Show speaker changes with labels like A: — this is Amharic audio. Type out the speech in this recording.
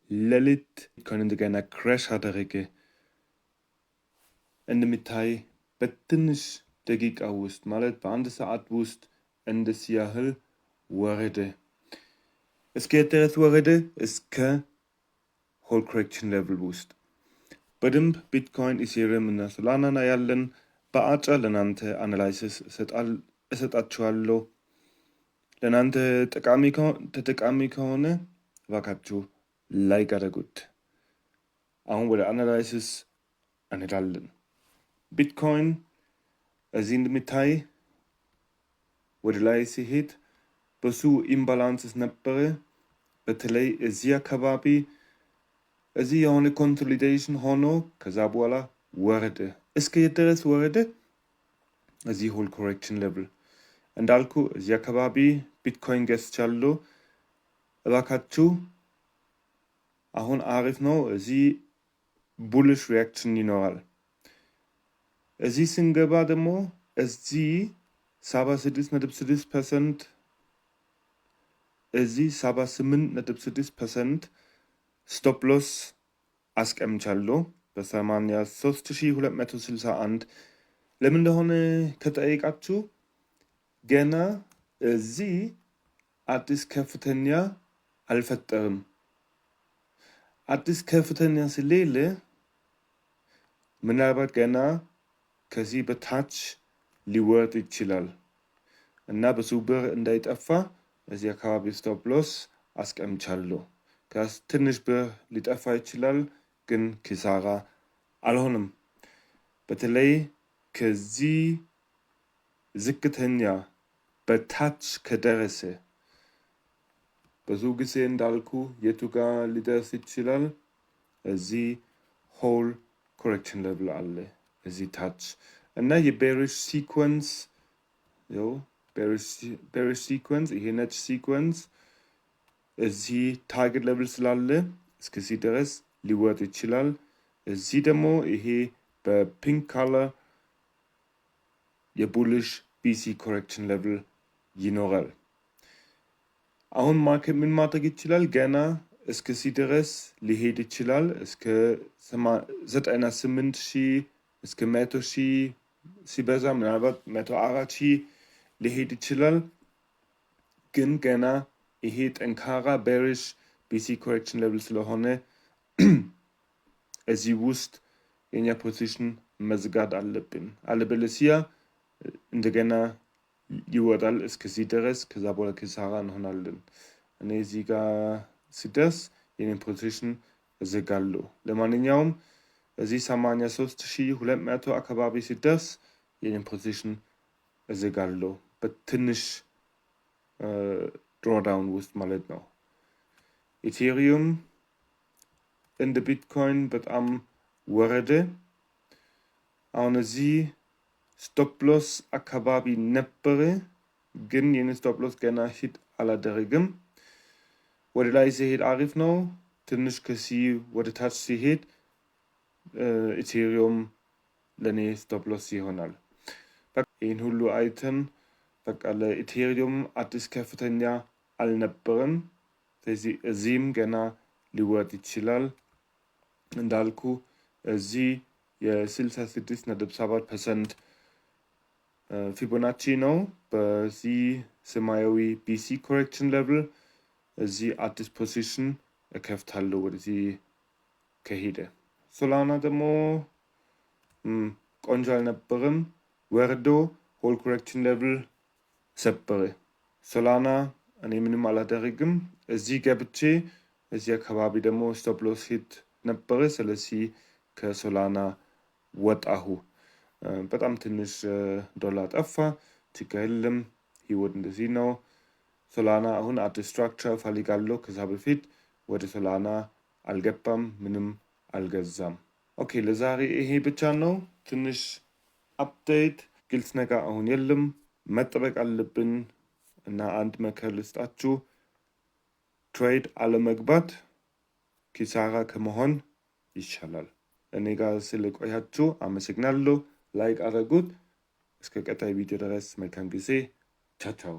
A: ሌሊት ቢትኮይን እንደገና ክራሽ አደረገ። እንደሚታይ በትንሽ ደቂቃ ውስጥ ማለት በአንድ ሰዓት ውስጥ እንደዚህ ያህል ወረደ። እስከ የት ድረስ ወረደ? እስከ ሆል ኮሬክሽን ሌቭል ውስጥ። በደንብ ቢትኮይን፣ ኢቴሪየም እና ሶላና ያለን በአጭር ለናንተ አናላይሲስ እሰጣችኋለሁ። ለናንተ ተጠቃሚ ከሆነ እባካችሁ ላይክ አድርጉት። አሁን ወደ አናላይሲስ እንሄዳለን። ቢትኮይን እዚህ እንደሚታይ ወደ ላይ ሲሄድ ብዙ ኢምባላንስስ ነበረ። በተለይ እዚህ አካባቢ እዚህ የሆነ ኮንሶሊዴሽን ሆኖ ከዛ በኋላ ወረደ። እስከ የት ድረስ ወረደ? እዚህ ሆል ኮሬክሽን ሌቭል እንዳልኩ እዚህ አካባቢ ቢትኮይን ገዝቻለሁ። እባካችሁ አሁን አሪፍ ነው። እዚህ ቡሊሽ ሪያክሽን ይኖራል። እዚህ ስንገባ ደግሞ እዚህ 76.6%፣ እዚህ 78.6% ስቶፕ ሎስ አስቀምጫለሁ በ83,261። ለምን እንደሆነ ከጠየቃችሁ ገና እዚህ አዲስ ከፍተኛ አልፈጠርም። አዲስ ከፍተኛ ስለሌለ ምናልባት ገና ከዚህ በታች ሊወርድ ይችላል እና ብዙ ብር እንዳይጠፋ እዚህ አካባቢ ስቶፕ ሎስ አስቀምጫለሁ። ትንሽ ብር ሊጠፋ ይችላል፣ ግን ኪሳራ አልሆንም። በተለይ ከዚህ ዝቅተኛ በታች ከደረሰ ብዙ ጊዜ እንዳልኩ የቱ ጋር ሊደርስ ይችላል? እዚህ ሆል ኮሬክሽን ሌቭል አለ እዚህ ታች እና የቤሪሽ ሲኮንስ ቤሪሽ ሲኮንስ ይሄ ነጭ ሲኮንስ እዚህ ታርጌት ሌቭል ስላለ እስከዚህ ድረስ ሊወርድ ይችላል። እዚህ ደግሞ ይሄ በፒንክ ካለር የቡሊሽ ቢሲ ኮሬክሽን ሌቭል ይኖራል። አሁን ማርኬት ምን ማድረግ ይችላል? ገና እስከዚህ ድረስ ሊሄድ ይችላል። እስከ 98,000 እስከ 100,000 ሲበዛ ምናልባት 104,000 ሊሄድ ይችላል። ግን ገና ይሄ ጠንካራ ቤሪሽ ቢሲ ኮሬክሽን ሌቭል ስለሆነ እዚህ ውስጥ የኛ ፖዚሽን መዝጋት አለብን። አለበለዚያ እንደገና ይወጣል እስከዚህ ድረስ። ከዛ በኋላ ኪሳራ እንሆናለን። እኔ እዚህ ጋር ሲደርስ የኔን ፖዚሽን እዘጋለሁ። ለማንኛውም እዚህ 83,200 አካባቢ ሲደርስ የኔን ፖዚሽን እዘጋለሁ። በትንሽ ድሮዳውን ውስጥ ማለት ነው። ኢቴሪየም እንደ ቢትኮይን በጣም ወረደ። አሁን እዚህ ስቶፕ ሎስ አካባቢ ነበረ፣ ግን የኔ ስቶፕ ሎስ ገና ሂት አላደረግም። ወደ ላይ ሲሄድ አሪፍ ነው። ትንሽ ከዚህ ወደ ታች ሲሄድ ኢቴሪየም ለእኔ ስቶፕ ሎስ ይሆናል። ይህን ሁሉ አይተን በቃ ለኢቴሪየም አዲስ ከፍተኛ አልነበረም። ስለዚህ እዚህም ገና ሊወርድ ይችላል። እንዳልኩ እዚህ የ66.7% ፊቦናቺ ነው። በዚህ ሰማያዊ ቢሲ ኮሬክሽን ሌቭል እዚህ አዲስ ፖዚሽን እከፍታለሁ ወደዚህ ከሄደ። ሶላና ደግሞ ቆንጆ አልነበረም። ወርዶ ሆል ኮሬክሽን ሌቭል ሰበረ። ሶላና እኔ ምንም አላደረግም። እዚህ ገብቼ እዚህ አካባቢ ደግሞ ስቶፕ ሎስ ሂት ነበረ። ስለዚህ ከሶላና ወጣሁ። በጣም ትንሽ ዶላር ጠፋ። ችግር የለም። ህይወት እንደዚህ ነው። ሶላና አሁን አዲስ ስትራክቸር ፈልጋለሁ። ከዛ በፊት ወደ ሶላና አልገባም፣ ምንም አልገዛም። ኦኬ፣ ለዛሬ ይሄ ብቻ ነው። ትንሽ አፕዴት፣ ግልጽ ነገር አሁን የለም። መጠበቅ አለብን እና አንድ ምክር ልስጣችሁ። ትሬድ አለመግባት ኪሳራ ከመሆን ይሻላል። እኔ ጋር ስለቆያችሁ አመሰግናለሁ። ላይክ አድርጉት። እስከ ቀጣይ ቪዲዮ ድረስ መልካም ጊዜ። ቻው ቻው።